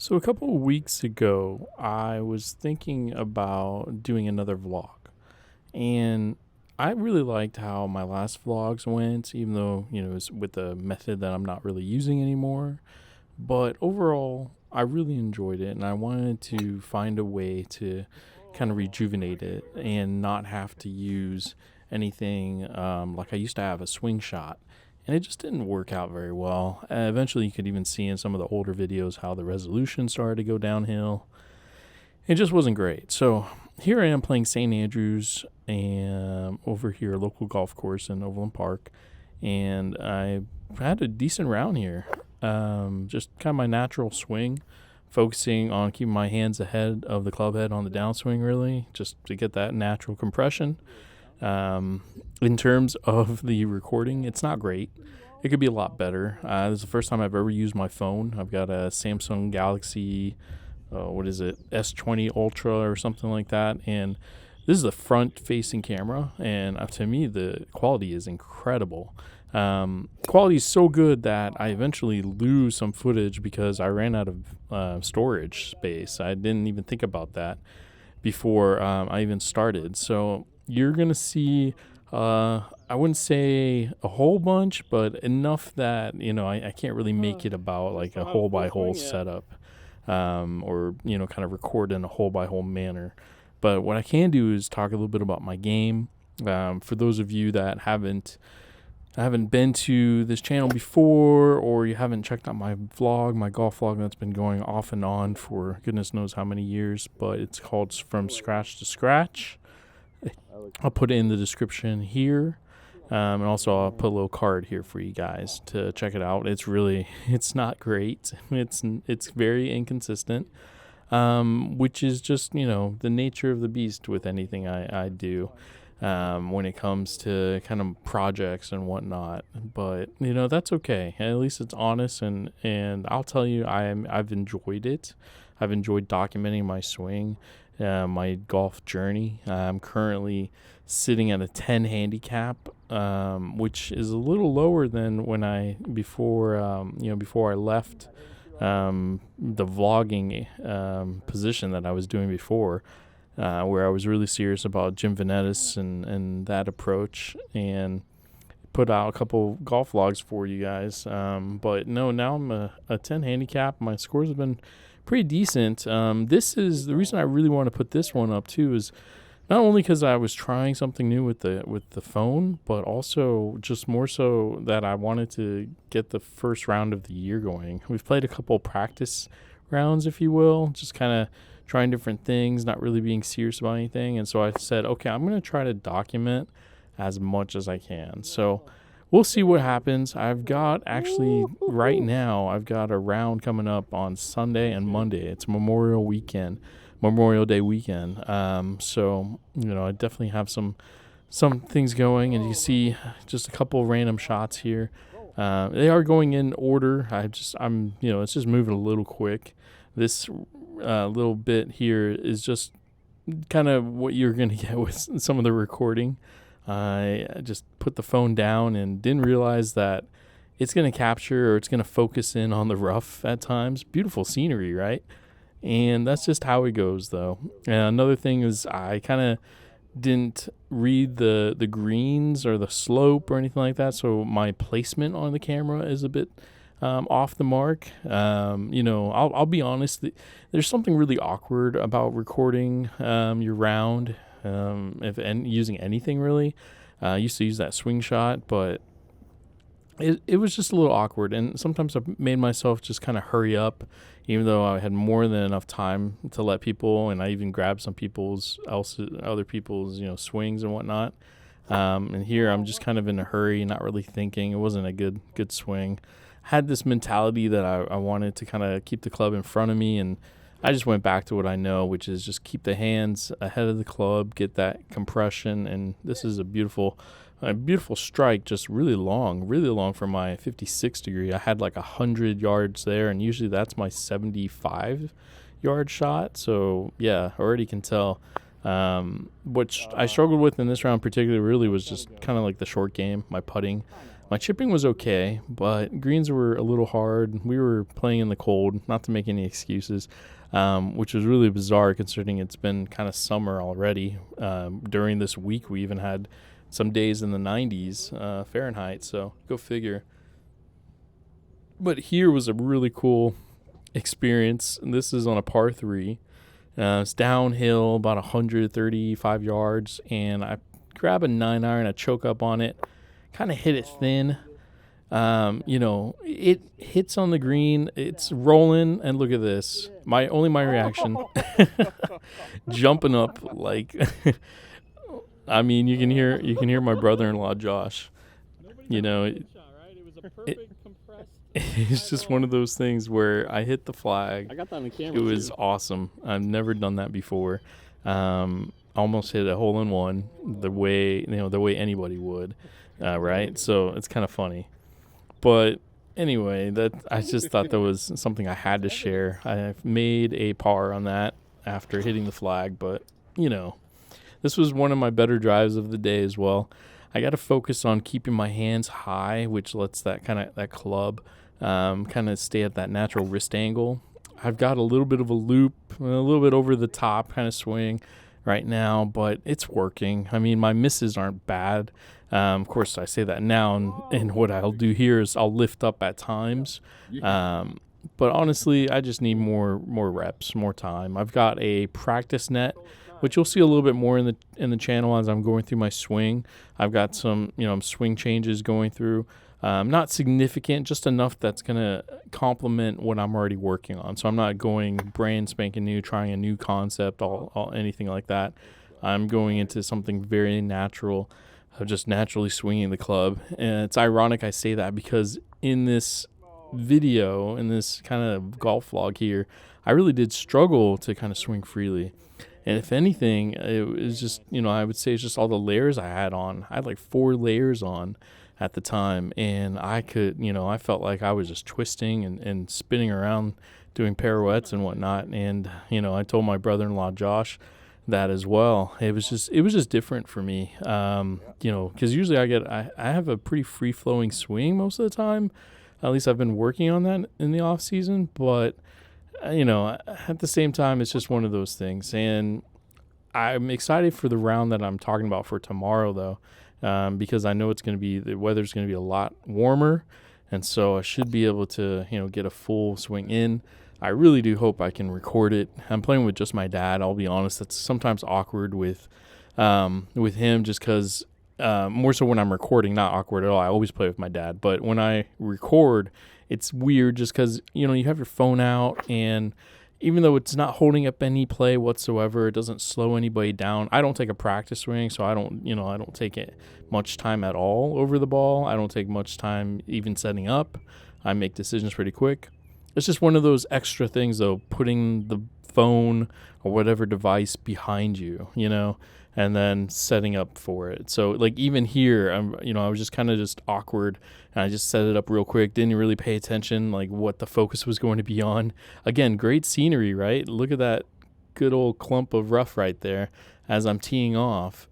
So a couple of weeks ago, I was thinking about doing another vlog, and I really liked how my last vlogs went, even though it was with a method that I'm not really using anymore. But overall, I really enjoyed it, and I wanted to find a way to kind of rejuvenate it and not have to use anything like I used to have a swing shot. And it just didn't work out very well. Eventually, you could even see in some of the older videos how the resolution started to go downhill. It just wasn't great. So here I am playing St. Andrews and over here, a local golf course in Overland Park. And I had a decent round here. Just kind of my natural swing, focusing on keeping my hands ahead of the club head on the downswing, really, just to get that natural compression. In terms of the recording, it's not great. It could be a lot better. This is the first time I've ever used my phone. I've got a Samsung Galaxy, S20 Ultra or something like that. And this is the front-facing camera, and to me, the quality is incredible. Quality is so good that I eventually lose some footage because I ran out of storage space. I didn't even think about that before I even started. So you're going to see, I wouldn't say a whole bunch, but enough that, I can't really make it about like a hole by hole setup or, kind of record in a hole by hole manner. But what I can do is talk a little bit about my game. For those of you that haven't been to this channel before, or you haven't checked out my golf vlog that's been going off and on for goodness knows how many years, but it's called From Scratch to Scratch. I'll put it in the description here. And also I'll put a little card here for you guys to check it out. It's not great. It's very inconsistent, which is just, the nature of the beast with anything I do. When it comes to kind of projects and whatnot, but that's okay. At least it's honest, and I'll tell you, I've enjoyed it. I've enjoyed documenting my swing, my golf journey. I'm currently sitting at a 10 handicap, which is a little lower than before I left the vlogging position that I was doing before. Where I was really serious about Jim Vanetis and that approach, and put out a couple golf vlogs for you guys. But no, now I'm a 10 handicap. My scores have been pretty decent. This is the reason I really want to put this one up too, is not only because I was trying something new with the phone, but also just more so that I wanted to get the first round of the year going. We've played a couple practice rounds, if you will, just kind of trying different things, not really being serious about anything. And so I said, okay, I'm going to try to document as much as I can. So we'll see what happens. I've got a round coming up on Sunday and Monday. It's Memorial Day weekend. So, I definitely have some things going, and you see just a couple of random shots here. They are going in order. It's just moving a little quick. This little bit here is just kind of what you're going to get with some of the recording. I just put the phone down and didn't realize that it's going to capture, or it's going to focus in on the rough at times. Beautiful scenery, right? And that's just how it goes, though. And another thing is I kind of didn't read the greens or the slope or anything like that, so my placement on the camera is a bit off the mark. I'll be honest, there's something really awkward about recording your round, using anything really. I used to use that swing shot, but it was just a little awkward, and sometimes I've made myself just kind of hurry up, even though I had more than enough time to let people, and I even grabbed some other people's swings and whatnot. And here I'm just kind of in a hurry, not really thinking. It wasn't a good swing. Had this mentality that I wanted to kind of keep the club in front of me, and I just went back to what I know, which is just keep the hands ahead of the club, get that compression. And this is a beautiful strike, just really long for my 56 degree. I had like 100 yards there, and usually that's my 75 yard shot. So yeah, already can tell. What I struggled with in this round particularly really was just kind of like the short game, my putting. My chipping was okay, but greens were a little hard. We were playing in the cold, not to make any excuses, which was really bizarre considering it's been kind of summer already. During this week, we even had some days in the 90s Fahrenheit, so go figure. But here was a really cool experience. And this is on a par 3. It's downhill about 135 yards, and I grab a 9-iron, I choke up on it, kind of hit it thin. It hits on the green, it's rolling, and look at this. My reaction, jumping up like, I mean, you can hear my brother-in-law Josh. You know, it's just one of those things where I hit the flag. I got that on the camera. It was awesome. I've never done that before. Almost hit a hole in one the way anybody would, right? So it's kind of funny. But anyway, I just thought that was something I had to share. I made a par on that after hitting the flag, but this was one of my better drives of the day as well. I got to focus on keeping my hands high, which lets that club kind of stay at that natural wrist angle. I've got a little bit of a loop, a little bit over the top kind of swing right now, but it's working. I mean, my misses aren't bad. Of course, I say that now, and what I'll do here is I'll lift up at times. But honestly, I just need more reps, more time. I've got a practice net, which you'll see a little bit more in the channel as I'm going through my swing. I've got some swing changes going through. Not significant, just enough that's going to complement what I'm already working on. So I'm not going brand spanking new, trying a new concept, anything like that. I'm going into something very natural, of just naturally swinging the club. And it's ironic I say that because in this video, in this kind of golf vlog here, I really did struggle to kind of swing freely. And if anything, it was just, I would say it's just all the layers I had on. I had like 4 layers on at the time, and I could, I felt like I was just twisting and spinning around doing pirouettes and whatnot. And, I told my brother-in-law Josh that as well. It was just different for me, because usually I have a pretty free-flowing swing most of the time. At least I've been working on that in the off season, but at the same time, it's just one of those things. And I'm excited for the round that I'm talking about for tomorrow, though. Because I know the weather's going to be a lot warmer, and so I should be able to, get a full swing in. I really do hope I can record it. I'm playing with just my dad. I'll be honest, that's sometimes awkward with him, just because more so when I'm recording, not awkward at all. I always play with my dad, but when I record, it's weird just because you have your phone out, and even though it's not holding up any play whatsoever, it doesn't slow anybody down. I don't take a practice swing, so I don't take it much time at all over the ball. I don't take much time even setting up. I make decisions pretty quick. It's just one of those extra things, though, putting the phone or whatever device behind you, and then setting up for it. So, like, even here, I was just kind of just awkward, and I just set it up real quick, didn't really pay attention, like, what the focus was going to be on. Again, great scenery, right? Look at that good old clump of rough right there as I'm teeing off.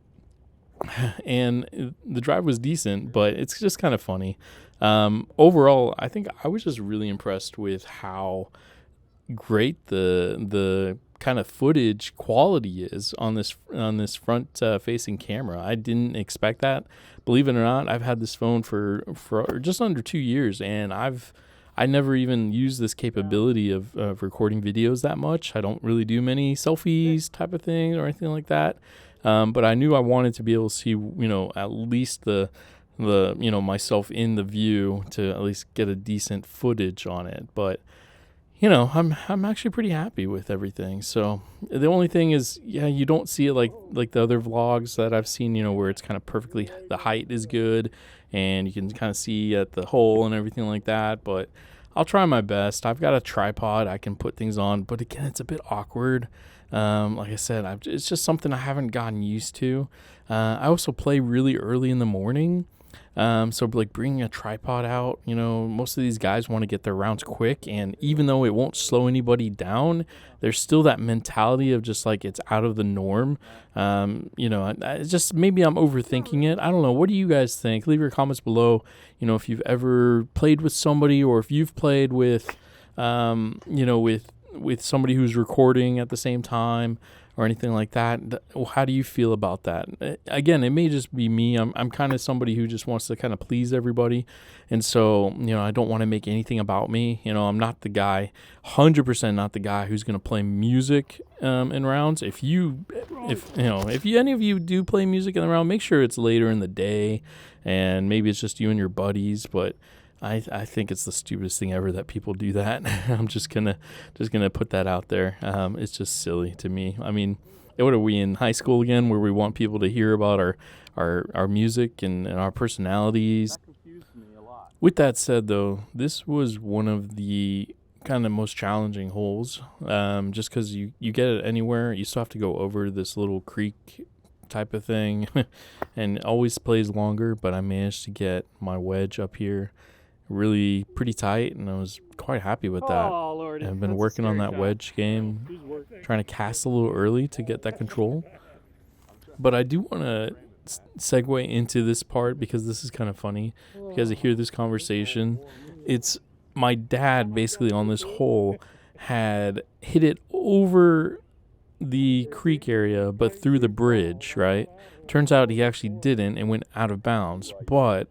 And the drive was decent, but it's just kind of funny. Overall, I think I was just really impressed with how great the kind of footage quality is on this front facing camera. I didn't expect that. Believe it or not, I've had this phone for just under 2 years, and I never even used this capability of recording videos that much. I don't really do many selfies type of thing or anything like that. But I knew I wanted to be able to see, at least the myself in the view to at least get a decent footage on it. But I'm actually pretty happy with everything. So the only thing is, you don't see it like the other vlogs that I've seen, where it's kind of perfectly, the height is good and you can kind of see at the hole and everything like that. But I'll try my best. I've got a tripod I can put things on, but again, it's a bit awkward. Like I said, it's just something I haven't gotten used to. I also play really early in the morning. So like bringing a tripod out, most of these guys want to get their rounds quick, and even though it won't slow anybody down, there's still that mentality of just like it's out of the norm. It's just maybe I'm overthinking it. I don't know. What do you guys think? Leave your comments below. If you've ever played with somebody, or if you've played with, with somebody who's recording at the same time, or anything like that. How do you feel about that? Again, it may just be me. I'm kind of somebody who just wants to kind of please everybody. And so, I don't want to make anything about me. I'm not the guy, 100% not the guy who's going to play music in rounds. If any of you do play music in the round, make sure it's later in the day, and maybe it's just you and your buddies. But I think it's the stupidest thing ever that people do that. I'm just gonna put that out there. It's just silly to me. I mean, what are we in high school again, where we want people to hear about our music and our personalities? That confused me a lot. With that said, though, this was one of the kind of most challenging holes. Just because you get it anywhere, you still have to go over this little creek type of thing, and it always plays longer. But I managed to get my wedge up here really pretty tight, and I was quite happy with that. Oh, Lordy. I've been working on that wedge game, trying to cast a little early to get that control. But I do want to segue into this part because this is kind of funny, because I hear this conversation. It's my dad basically on this hole had hit it over the creek area, but through the bridge, right? Turns out he actually didn't and went out of bounds, but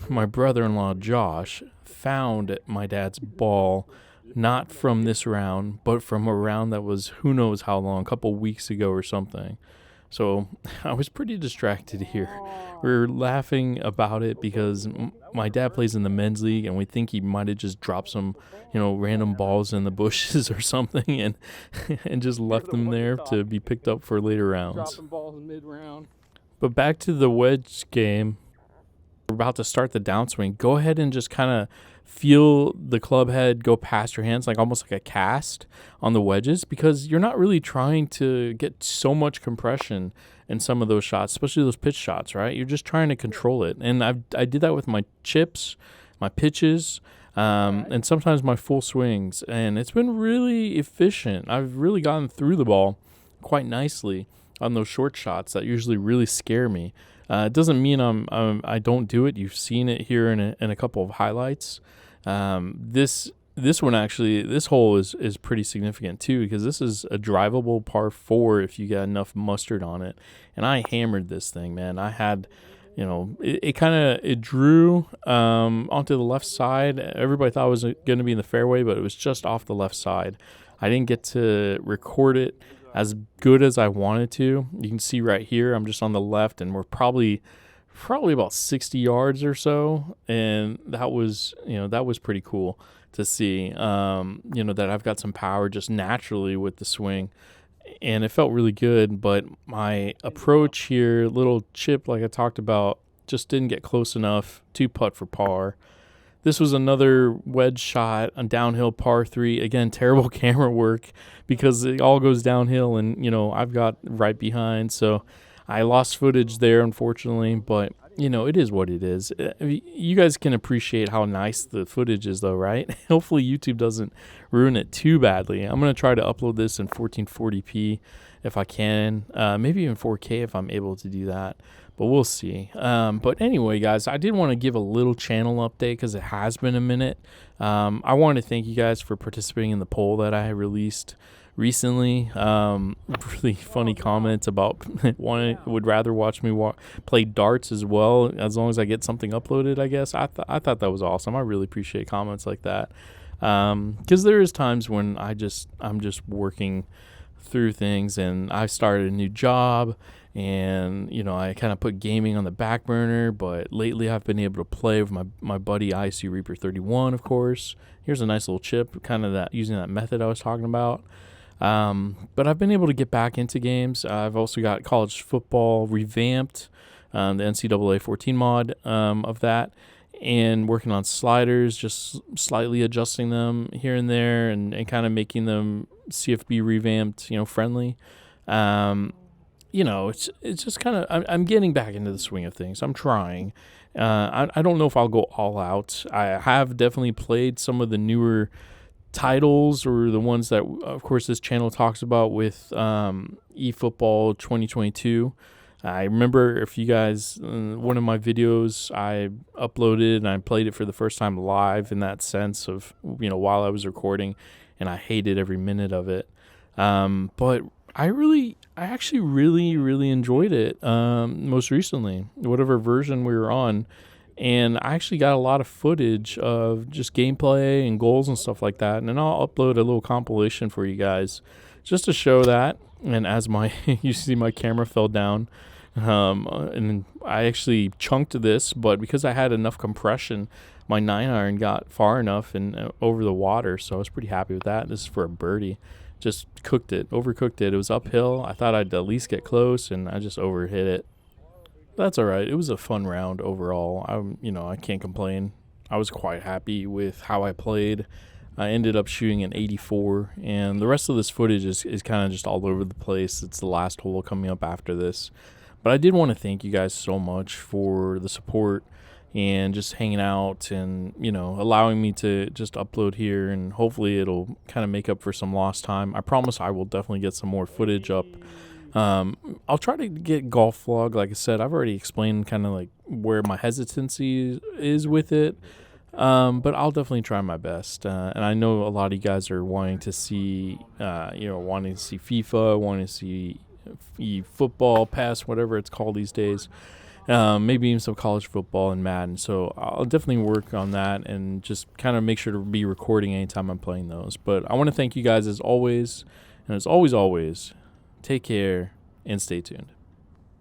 my brother-in-law Josh found my dad's ball not from this round, but from a round that was who knows how long, a couple weeks ago or something. So I was pretty distracted here. We were laughing about it because my dad plays in the men's league, and we think he might have just dropped some, random balls in the bushes or something, and just left them there to be picked up for later rounds. Dropping balls mid-round. But back to the wedge game. We're about to start the downswing. Go ahead and just kind of feel the club head go past your hands, like almost like a cast on the wedges, because you're not really trying to get so much compression in some of those shots, especially those pitch shots, right? You're just trying to control it. And I did that with my chips, my pitches, and sometimes my full swings, and it's been really efficient. I've really gotten through the ball quite nicely on those short shots that usually really scare me. It doesn't mean I don't do it. You've seen it here in a couple of highlights. This one actually, this hole is pretty significant too, because this is a drivable par 4 if you got enough mustard on it. And I hammered this thing, man. I had, it drew onto the left side. Everybody thought it was going to be in the fairway, but it was just off the left side. I didn't get to record it as good as I wanted to. You can see right here, I'm just on the left, and we're probably about 60 yards or so, and that was pretty cool to see. That I've got some power just naturally with the swing, and it felt really good. But my approach here, little chip like I talked about, just didn't get close enough to putt for par. This was another wedge shot on downhill par 3. Again, terrible camera work because it all goes downhill, and, I've got right behind. So I lost footage there, unfortunately, but, it is what it is. You guys can appreciate how nice the footage is, though, right? Hopefully YouTube doesn't ruin it too badly. I'm going to try to upload this in 1440p if I can, maybe even 4K if I'm able to do that. But we'll see. But anyway, guys, I did want to give a little channel update because it has been a minute. I want to thank you guys for participating in the poll that I released recently. Really funny comments about would rather watch me play darts as well, as long as I get something uploaded, I guess. I thought that was awesome. I really appreciate comments like that. Because there is times when I'm just working through things, and I started a new job, and I kind of put gaming on the back burner, but lately I've been able to play with my buddy ISU Reaper 31, of course. Here's a nice little chip, kind of that using that method I was talking about. But I've been able to get back into games. I've also got college football revamped, the NCAA 14 mod of that, and working on sliders, just slightly adjusting them here and there, and kind of making them CFB revamped, friendly. It's just kind of, I'm getting back into the swing of things. I'm trying, I don't know if I'll go all out. I have definitely played some of the newer titles, or the ones that, of course, this channel talks about with eFootball 2022. I remember, if you guys, one of my videos I uploaded and I played it for the first time live, in that sense of, while I was recording, and I hated every minute of it. But I actually really, really enjoyed it most recently, whatever version we were on. And I actually got a lot of footage of just gameplay and goals and stuff like that. And then I'll upload a little compilation for you guys just to show that. And as you see my camera fell down, and I actually chunked this, but because I had enough compression, my 9-iron got far enough and over the water, so I was pretty happy with that. This is for a birdie. Just overcooked it. It was uphill. I thought I'd at least get close, and I just overhit it. That's all right. It was a fun round overall. I can't complain. I was quite happy with how I played. I ended up shooting an 84, and the rest of this footage is kind of just all over the place. It's the last hole coming up after this. But I did want to thank you guys so much for the support and just hanging out and, allowing me to just upload here, and hopefully it'll kind of make up for some lost time. I promise I will definitely get some more footage up. I'll try to get golf vlog. Like I said, I've already explained kind of like where my hesitancy is with it. But I'll definitely try my best. And I know a lot of you guys are wanting to see FIFA, wanting to see football, PES, whatever it's called these days. Maybe even some college football and Madden. So I'll definitely work on that and just kind of make sure to be recording anytime I'm playing those. But I want to thank you guys as always. And as always, take care and stay tuned.